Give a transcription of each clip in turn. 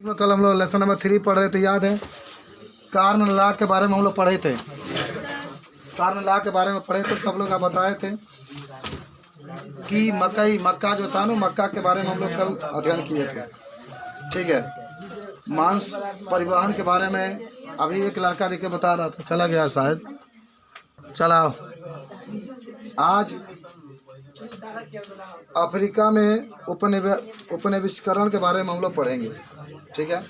कल हम लोग लेसन नंबर 3 पढ़ रहे थे, याद है? कारण ला के बारे में हम लोग पढ़े थे। कारण ला के बारे में पढ़े थे, सब लोग आप बताए थे कि मक्का जो था ना, मक्का के बारे में हम लोग कल अध्ययन किए थे। ठीक है, मांस परिवहन के बारे में अभी एक लड़का देख के बता रहा था, चला गया शायद। चलाओ, आज अफ्रीका में उपनिवेशीकरण के बारे में हम लोग पढ़ेंगे। ठीक है,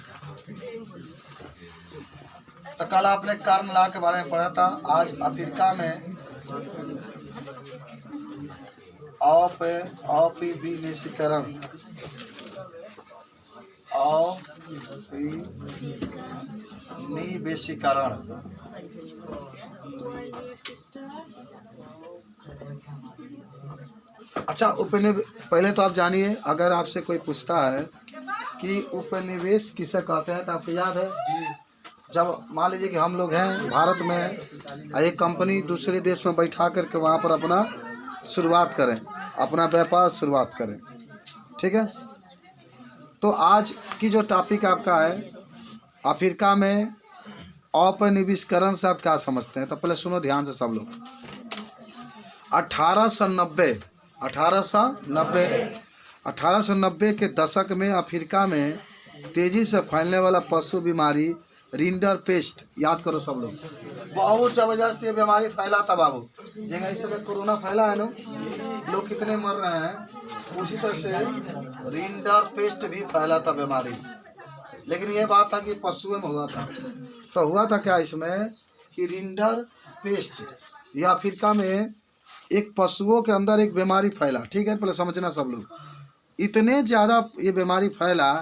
तो कल आपने कारण ला के बारे में पढ़ा था। आज अफ्रीका में औपनिवेशीकरण अच्छा, पहले तो आप जानिए, अगर आपसे कोई पूछता है कि उपनिवेश किसे कहते हैं तो आपको याद है? जब मान लीजिए कि हम लोग हैं भारत में, एक कंपनी दूसरे देश में बैठा करके वहाँ पर अपना शुरुआत करें, अपना व्यापार शुरुआत करें। ठीक है, तो आज की जो टॉपिक आपका है, अफ्रीका में औपनिवेशीकरण से आप क्या समझते हैं? तो पहले सुनो ध्यान से सब लोग। 1890 के दशक में अफ्रीका में तेजी से फैलने वाला पशु बीमारी रिंडर पेस्ट, याद करो सब लोग, बहुत जबरदस्त ये बीमारी फैला था बाबू। जगह इस समय कोरोना फैला है ना, लोग कितने मर रहे हैं, उसी तरह से रिंडर पेस्ट भी फैला था बीमारी। लेकिन ये बात था कि पशुओं में हुआ था। तो हुआ था क्या इसमें कि रिंडर पेस्ट, या अफ्रीका में एक पशुओं के अंदर एक बीमारी फैला। ठीक है, पहले समझना सब लोग। इतने ज़्यादा ये बीमारी फैला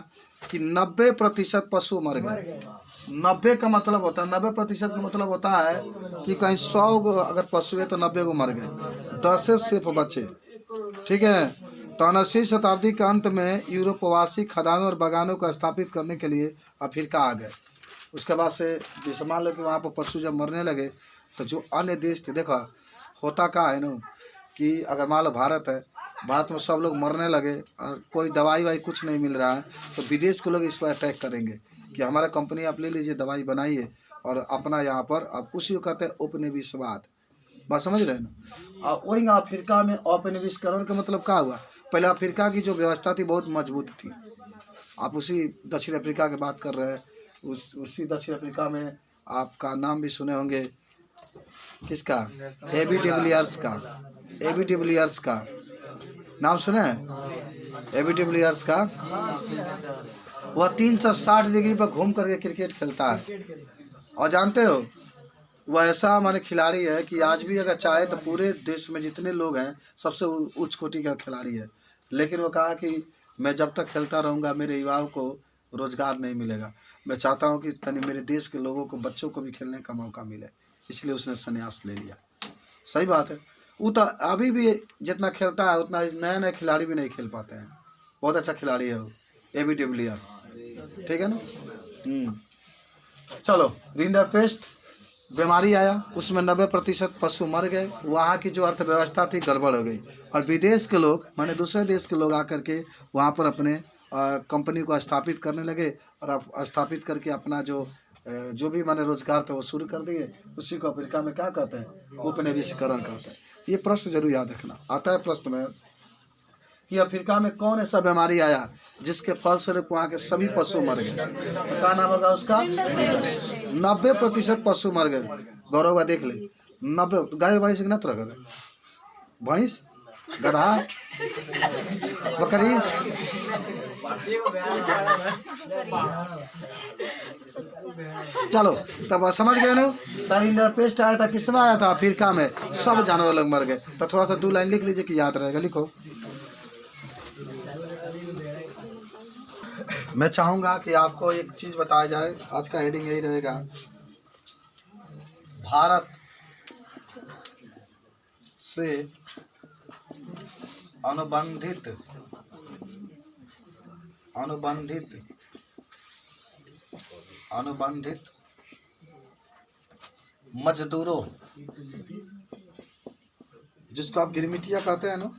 कि 90% पशु मर गए। 90 का मतलब होता है, 90% का मतलब होता है कि कहीं 100 अगर पशु है तो 90 को मर गए, 10 से सिर्फ बचे। ठीक है, तो 19वीं शताब्दी के अंत में यूरोपवासी खदानों और बागानों को स्थापित करने के लिए अफ्रीका आ गए। उसके बाद से जैसे मान लो कि वहाँ पर पशु जब मरने लगे तो जो अन्य देश थे, देखा होता क्या है ना कि अगर मान लो भारत है, भारत में सब लोग मरने लगे और कोई दवाई वाई कुछ नहीं मिल रहा है, तो विदेश के लोग इस पर अटैक करेंगे कि हमारा कंपनी आप ले लीजिए, दवाई बनाइए और अपना यहाँ पर आप उसी को कहते हैं उपनिवेशवाद। बात समझ रहे हैं ना? और वही अफ्रीका में औपनिवेशीकरण का मतलब क्या हुआ? पहले अफ्रीका की जो व्यवस्था थी बहुत मजबूत थी। आप उसी दक्षिण अफ्रीका की बात कर रहे हैं, उसी दक्षिण अफ्रीका में आपका नाम भी सुने होंगे, किसका? एबी डिविलियर्स का नाम सुने हैं? एबी डिविलियर्स का वह 360 डिग्री पर घूम करके क्रिकेट खेलता है। और जानते हो वह ऐसा माने खिलाड़ी है कि आज भी अगर चाहे तो पूरे देश में जितने लोग हैं सबसे उच्च कोटि का खिलाड़ी है। लेकिन वो कहा कि मैं जब तक खेलता रहूँगा मेरे युवाओं को रोज़गार नहीं मिलेगा, मैं चाहता हूँ कि तनी मेरे देश के लोगों को, बच्चों को भी खेलने का मौका मिले, इसलिए उसने संन्यास ले लिया। सही बात है, वो तो अभी भी जितना खेलता है उतना नए नए खिलाड़ी भी नहीं खेल पाते हैं। बहुत अच्छा खिलाड़ी है वो, एबी डिविलियर्स। ठीक है ना? चलो, रिंडर पेस्ट बीमारी आया, उसमें 90% पशु मर गए। वहाँ की जो अर्थव्यवस्था थी गड़बड़ हो गई और विदेश के लोग माने दूसरे देश के लोग आकर के वहाँ पर अपने कंपनी को स्थापित करने लगे और स्थापित करके अपना जो भी माने रोजगार था वो शुरू कर दिए। उसी को अफ्रीका में क्या कहते हैं? उपनिवेशीकरण कहते हैं। ये प्रश्न जरूर याद रखना आता है प्रश्न में कि अफ्रीका में कौन ऐसा बीमारी आया जिसके फलस्वरूप वहाँ के सभी पशु मर गए। तो क्या नाम होगा उसका? 90% पशु मर गए। गौरव देख ले, 90 गाय भैंस न तरह गए, भैंस, गधा, बकरी। चलो तब समझ गए ना? रिंडर पेस्ट आया था, किसमें आया था? अफ्रीका में। सब जानवर लोग मर गए। तो थोड़ा सा 2 लाइन लिख लीजिए कि याद रहेगा। लिखो। मैं चाहूँगा कि आपको एक चीज़ बताया जाए, आज का हेडिंग यही रहेगा, भारत से अनुबंधित मजदूरों, जिसको आप गिरमिटिया कहते हैं ना,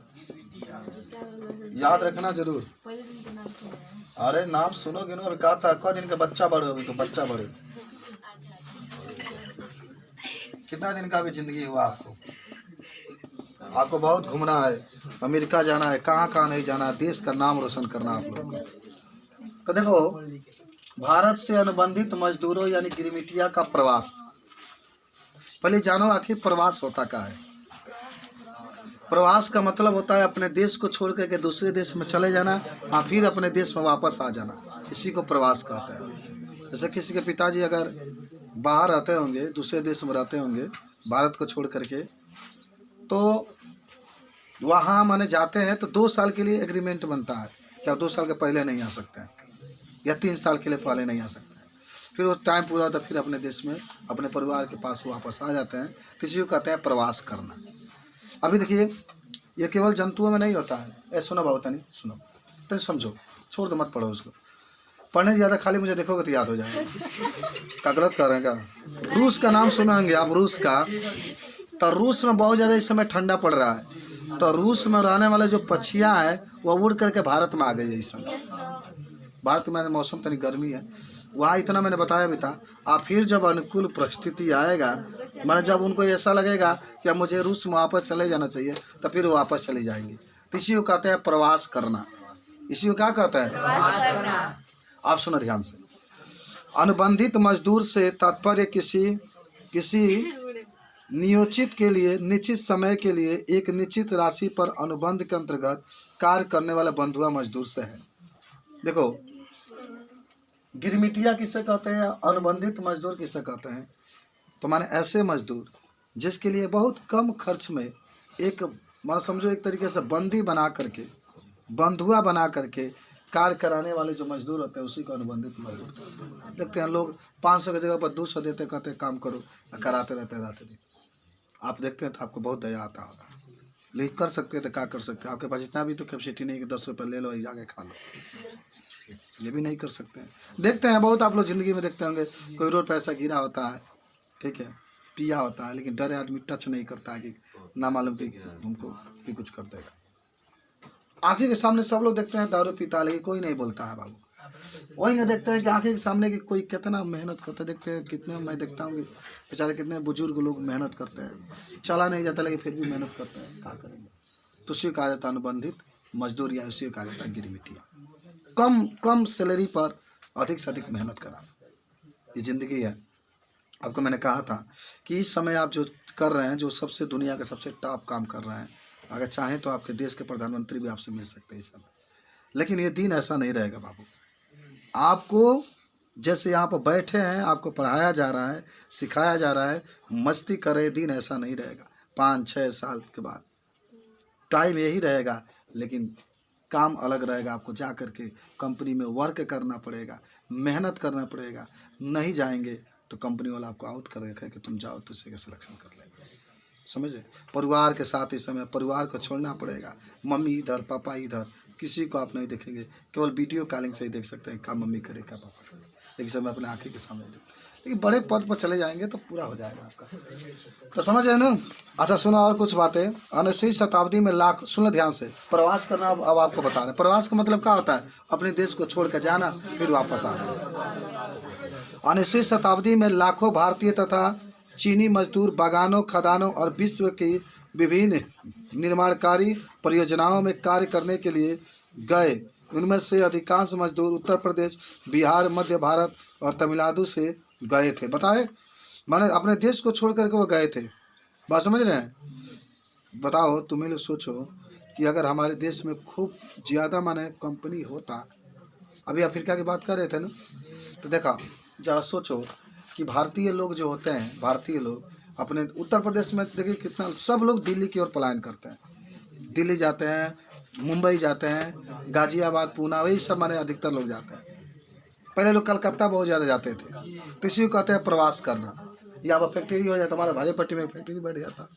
याद रखना जरूर। अरे नाम सुनोगे ना, अभी कहा था क दिन का बच्चा बड़े, अभी तो बच्चा बड़े। कितना दिन का भी जिंदगी हुआ आपको? आपको बहुत घूमना है, अमेरिका जाना है, कहाँ कहाँ नहीं जाना है, देश का नाम रोशन करना आप लोगों को। तो देखो, भारत से अनुबंधित मजदूरों यानी गिरमिटिया का प्रवास। पहले जानो आखिर प्रवास होता क्या है। प्रवास का मतलब होता है अपने देश को छोड़ करके दूसरे देश में चले जाना और फिर अपने देश में वापस आ जाना, इसी को प्रवास कहते हैं। जैसे किसी के पिताजी अगर बाहर रहते होंगे, दूसरे देश में रहते होंगे भारत को छोड़ करके, तो वहाँ माने जाते हैं तो 2 साल के लिए एग्रीमेंट बनता है कि आप 2 साल के पहले नहीं आ सकते हैं या 3 साल के लिए पहले नहीं आ सकते हैं। फिर वो टाइम पूरा होता है, फिर अपने देश में अपने परिवार के पास वापस आ जाते हैं। किसी को कहते हैं प्रवास करना। अभी देखिए, ये केवल जंतुओं में नहीं होता है। ए सुनो बाबू, नहीं सुनो तो समझो, छोड़ दो, मत पढ़ो उसको। पढ़ने से ज़्यादा खाली मुझे देखोगे तो याद हो जाएगा। क्या गलत कर रहे हैं क्या? रूस का नाम सुनेंगे आप, रूस का। तो रूस में बहुत ज़्यादा इस समय ठंडा पड़ रहा है, तो रूस में रहने वाले जो पक्षियाँ हैं वो उड़ करके भारत में आ गई है इस समय। भारत में मौसम तनी गर्मी है, वहाँ इतना मैंने बताया भी था। आप फिर जब अनुकूल परिस्थिति आएगा, मैंने जब उनको ऐसा लगेगा कि अब मुझे रूस में वापस चले जाना चाहिए, तो फिर वो वापस चले जाएंगे। तो इसी को कहते हैं प्रवास करना। इसी को क्या कहते हैं? आप सुनो ध्यान से। अनुबंधित मजदूर से तात्पर्य किसी नियोजित के लिए निश्चित समय के लिए एक निश्चित राशि पर अनुबंध के अंतर्गत कार्य करने वाला बंधुआ मजदूर से है। देखो, गिरमिटिया किसे कहते हैं, अनुबंधित मजदूर किसे कहते हैं? तो माने ऐसे मजदूर जिसके लिए बहुत कम खर्च में एक मान समझो एक तरीके से बंदी बना करके, बंधुआ बना करके कार्य कराने वाले जो मजदूर होते हैं, उसी को अनुबंधित मजदूर। देखते हैं लोग 500 की जगह पर 200 देते, कहते काम करो, कराते रहते रात दिन। आप देखते हैं तो आपको बहुत दया आता होगा, लेकिन कर सकते हैं तो क्या कर सकते हैं? आपके पास इतना भी तो कैपेसिटी नहीं कि 10 रुपये ले लो जाके खा लो, ये भी नहीं कर सकते हैं। देखते हैं बहुत आप लोग ज़िंदगी में देखते होंगे, कोई रोड पैसा गिरा होता है, ठीक है, पिया होता है, लेकिन डरे आदमी टच नहीं करता है कि ना मालूम कि हमको भी कुछ कर देगा। आंखें के सामने सब लोग देखते हैं दारू पीता, लेकिन कोई नहीं बोलता है बाबू। वही ना देखते हैं कि आंखें के सामने कि कोई कितना मेहनत करता है। देखते हैं कितने, मैं देखता हूँ कि बेचारे कितने बुजुर्ग लोग मेहनत करते हैं, चला नहीं जाता लेकिन फिर भी मेहनत करते हैं, क्या करेंगे? तो उसी कहा जाता है अनुबंधित मजदूर, या उसी कहा जाता है गिरमिटिया। कम सैलरी पर अधिक से अधिक मेहनत करा, ये ज़िंदगी है। आपको मैंने कहा था कि इस समय आप जो कर रहे हैं, जो सबसे दुनिया के सबसे टॉप काम कर रहे हैं, अगर चाहें तो आपके देश के प्रधानमंत्री भी आपसे मिल सकते हैं इस समय। लेकिन ये दिन ऐसा नहीं रहेगा बाबू। आपको जैसे यहाँ पर बैठे हैं, आपको पढ़ाया जा रहा है, सिखाया जा रहा है, मस्ती करे, दिन ऐसा नहीं रहेगा। 5-6 साल के बाद टाइम यही रहेगा, लेकिन काम अलग रहेगा। आपको जा कर के कंपनी में वर्क करना पड़ेगा, मेहनत करना पड़ेगा। नहीं जाएंगे तो कंपनी वाला आपको आउट कर देगा कि तुम जाओ, तुझसे का सिलेक्शन कर लेगा। समझे? परिवार के साथ इस समय परिवार को छोड़ना पड़ेगा। मम्मी इधर, पापा इधर, किसी को आप नहीं देखेंगे, केवल वीडियो कॉलिंग से ही देख सकते हैं क्या मम्मी करे क्या पापा करे, लेकिन समय अपने आँखें के सामने। लेकिन बड़े पद पर चले जाएंगे तो पूरा हो जाएगा आपका। तो समझ रहे ना? अच्छा सुनो और कुछ बातें। 19वीं शताब्दी में लाख, सुनो ध्यान से, प्रवास करना अब आपको बता रहे हैं। प्रवास का मतलब क्या होता है? अपने देश को छोड़ कर जाना, फिर वापस आना। 19वीं शताब्दी में लाखों भारतीय तथा चीनी मजदूर बागानों, खदानों और विश्व की विभिन्न निर्माणकारी परियोजनाओं में कार्य करने के लिए गए। उनमें से अधिकांश मजदूर उत्तर प्रदेश, बिहार, मध्य भारत और तमिलनाडु से गए थे। बताए, माने अपने देश को छोड़ करके वो गए थे। बात समझ रहे हैं? बताओ, तुम्हें लोग सोचो कि अगर हमारे देश में खूब ज़्यादा माने कंपनी होता, अभी अफ्रीका की बात कर रहे थे ना, तो देखा जरा सोचो कि भारतीय लोग जो होते हैं, भारतीय लोग अपने उत्तर प्रदेश में देखिए कितना, सब लोग दिल्ली की ओर पलायन करते हैं। दिल्ली जाते हैं, मुंबई जाते हैं, गाजियाबाद, पूना, वही सब माने अधिकतर लोग जाते हैं। पहले लोग कलकत्ता बहुत ज़्यादा जाते थे। तो इसी को कहते हैं प्रवास करना। या वह फैक्ट्री हो जाता, हमारे भाजीपट्टी में फैक्ट्री बैठ जाता,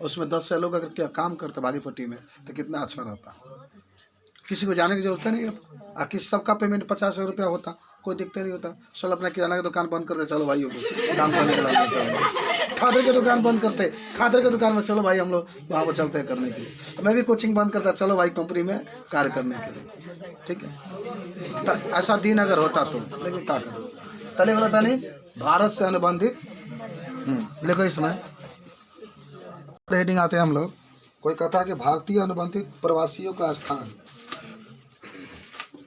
उसमें 10 से लोग अगर क्या काम करते भाजीपट्टी में, तो कितना अच्छा रहता। किसी को जाने की जरूरत नहीं है। किस सबका पेमेंट 50 रुपया होता, कोई दिक्कत नहीं होता। चलो अपना किराना की दुकान बंद करते, चलो भाई काम करने के लिए। खादर की दुकान बंद करते, खादर की दुकान में चलो भाई हम लोग वहाँ पर चलते हैं करने के लिए। मैं भी कोचिंग बंद करता, चलो भाई कंपनी में कार्य करने के लिए, ठीक है। तो ऐसा दिन अगर होता तो, लेकिन क्या करो, तले बोला था नहीं भारत से अनुबंधित। देखो इसमें हेडिंग आते हैं हम लोग, कोई कहता है कि भारतीय अनुबंधित प्रवासियों का स्थान,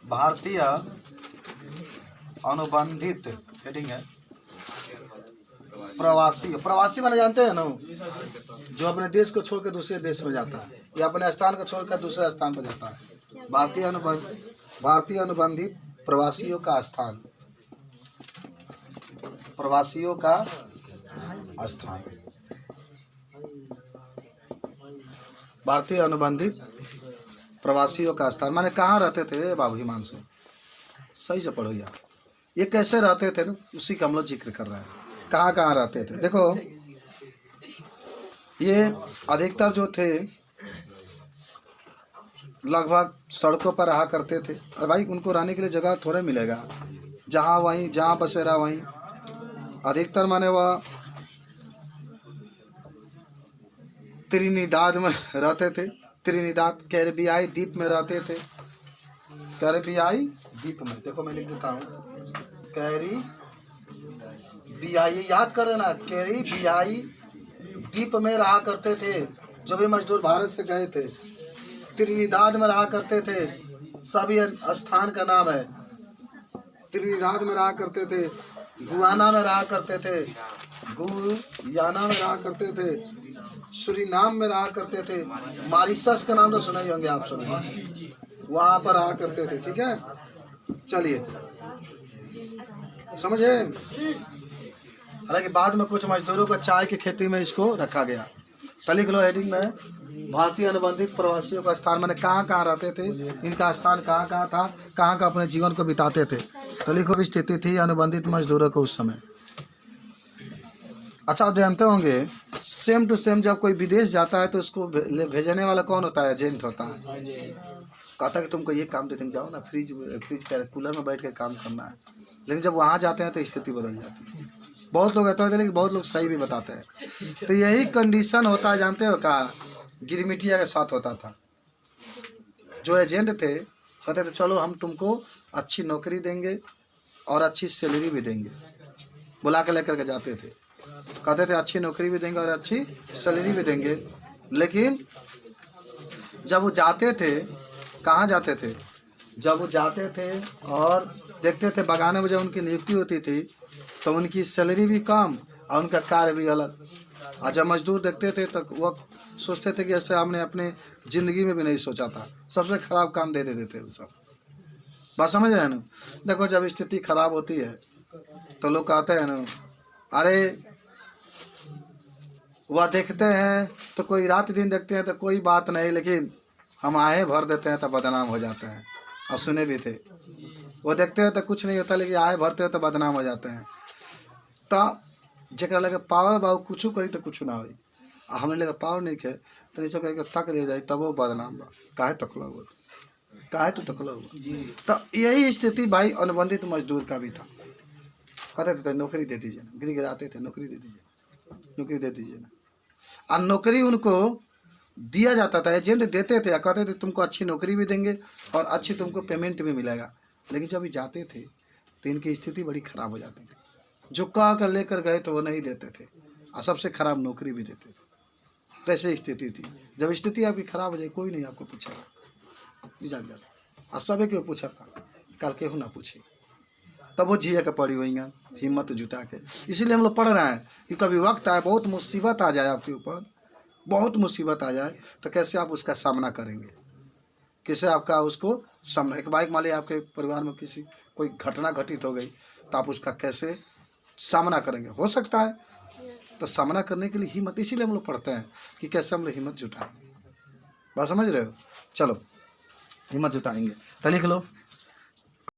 भारतीय अनुबंधित हेडिंग है प्रवासी। प्रवासी माने जानते हैं ना, जो अपने देश को छोड़ के दूसरे देश में जाता है या अपने स्थान को छोड़कर दूसरे स्थान पर जाता है। भारतीय अनुबंधित प्रवासियों का स्थान, प्रवासियों का स्थान, भारतीय अनुबंधित प्रवासियों का स्थान माने कहाँ रहते थे बाबू हिमांशु, सही से पढ़ो यार, ये कैसे रहते थे ना, उसी का हम लोग जिक्र कर रहे हैं, कहाँ कहाँ रहते थे। देखो ये अधिकतर जो थे लगभग सड़कों पर रहा करते थे। और भाई उनको रहने के लिए जगह थोड़ा मिलेगा, जहाँ वहीं जहाँ बसेरा वहीं। अधिकतर माने वह त्रिनिदाद में रहते थे, त्रिनिदाद कैरिबियाई द्वीप में रहते थे, कैरिबियाई द्वीप में। देखो मैं लिख देता हूँ, कैरिबियाई, याद कर लेना, कैरिबियाई द्वीप में रहा करते थे। जो भी मजदूर भारत से गए थे त्रिनिदाद में रहा करते थे। सभी स्थान का नाम है, त्रिनिदाद में रहा करते थे, गुयाना में रहा करते थे, गुयाना में रहा करते थे, सूरीनाम में रहा करते थे, मॉरिशस का नाम तो सुना ही होंगे आप सभी, वहाँ पर रहा करते थे, ठीक है। चलिए समझे। हालांकि बाद में कुछ मजदूरों को चाय की खेती में इसको रखा गया। तो लिख लो हेडिंग में, भारतीय अनुबंधित प्रवासियों का स्थान माने कहाँ कहाँ रहते थे, इनका स्थान कहाँ कहाँ था, कहाँ कहाँ अपने जीवन को बिताते थे। तो लिखो स्थिति थी अनुबंधित मजदूरों को उस समय। अच्छा आप जानते होंगे सेम टू सेम जब कोई विदेश जाता है तो उसको भेजने वाला कौन होता है, एजेंट होता है। कहता है कि तुमको ये काम दे देंगे, जाओ ना फ्रिज कूलर में बैठ के काम करना है। लेकिन जब वहाँ जाते हैं तो स्थिति बदल जाती है। बहुत लोग कहते हैं लेकिन बहुत लोग सही भी बताते हैं। तो यही कंडीशन होता है, जानते हो क्या, गिरमिटिया के साथ होता था। जो एजेंट थे कहते थे चलो हम तुमको अच्छी नौकरी देंगे और अच्छी सैलरी भी देंगे, बुला के लेकर के जाते थे। कहते थे अच्छी नौकरी भी देंगे और अच्छी सैलरी भी देंगे। लेकिन जब वो जाते थे, कहाँ जाते थे, जब वो जाते थे और देखते थे बगाने में जब उनकी नियुक्ति होती थी तो उनकी सैलरी भी कम और उनका कार्य भी अलग। और जब मजदूर देखते थे तो वो सोचते थे कि ऐसे हमने अपने ज़िंदगी में भी नहीं सोचा था, सबसे ख़राब काम दे देते थे वो सब। बात समझ रहे हैं ना। देखो जब स्थिति खराब होती है तो लोग कहते हैं ना, अरे वह देखते हैं तो कोई रात दिन देखते हैं तो कोई बात नहीं, लेकिन हम आए भर देते हैं तो बदनाम हो जाते हैं। अब सुने भी थे, वो देखते हैं तो कुछ नहीं होता, लेकिन आए भरते हैं तो बदनाम हो जाते हैं। तो जरा लगे पावर बाबू कुछ करी तो कुछ ना हो, हमने लगे पावर नहीं खे तो नीचे कह तक ले जाए तब वो बदनाम बा, काहे तकला हुआ, काहे तो तकला हुआ। तो यही स्थिति भाई अनुबंधित मजदूर का भी था। कहते थे नौकरी दे दीजिए ना, गिराते थे नौकरी दे दीजिए, नौकरी दे दीजिए ना। और नौकरी उनको दिया जाता था, एजेंट देते थे, कहते थे तुमको अच्छी नौकरी भी देंगे और अच्छी तुमको पेमेंट भी मिलेगा। लेकिन जब ये जाते थे तो इनकी स्थिति बड़ी ख़राब हो जाती थी। जो कह कर लेकर गए तो वो नहीं देते थे और सबसे ख़राब नौकरी भी देते थे। तो ऐसे स्थिति थी। जब स्थिति आपकी ख़राब हो जाए कोई नहीं आपको पूछेगा, जान जाता। और सब क्यों पूछा था, कल के हो ना पूछे, तब वो जिया के पड़ी हुई हैं हिम्मत जुटा के। इसीलिए हम लोग पढ़ रहे हैं कि कभी वक्त आए, बहुत मुसीबत आ जाए आपके ऊपर, बहुत मुसीबत आ जाए तो कैसे आप उसका सामना करेंगे, कैसे आपका उसको सामना। एक बाइक मान लिया आपके परिवार में किसी कोई घटना घटित हो गई तो आप उसका कैसे सामना करेंगे। हो सकता है तो सामना करने के लिए हिम्मत, इसीलिए हम लोग पढ़ते हैं कि कैसे हम लोग हिम्मत जुटाएं। बात समझ रहे हो। चलो हिम्मत जुटाएंगे तो लिख लो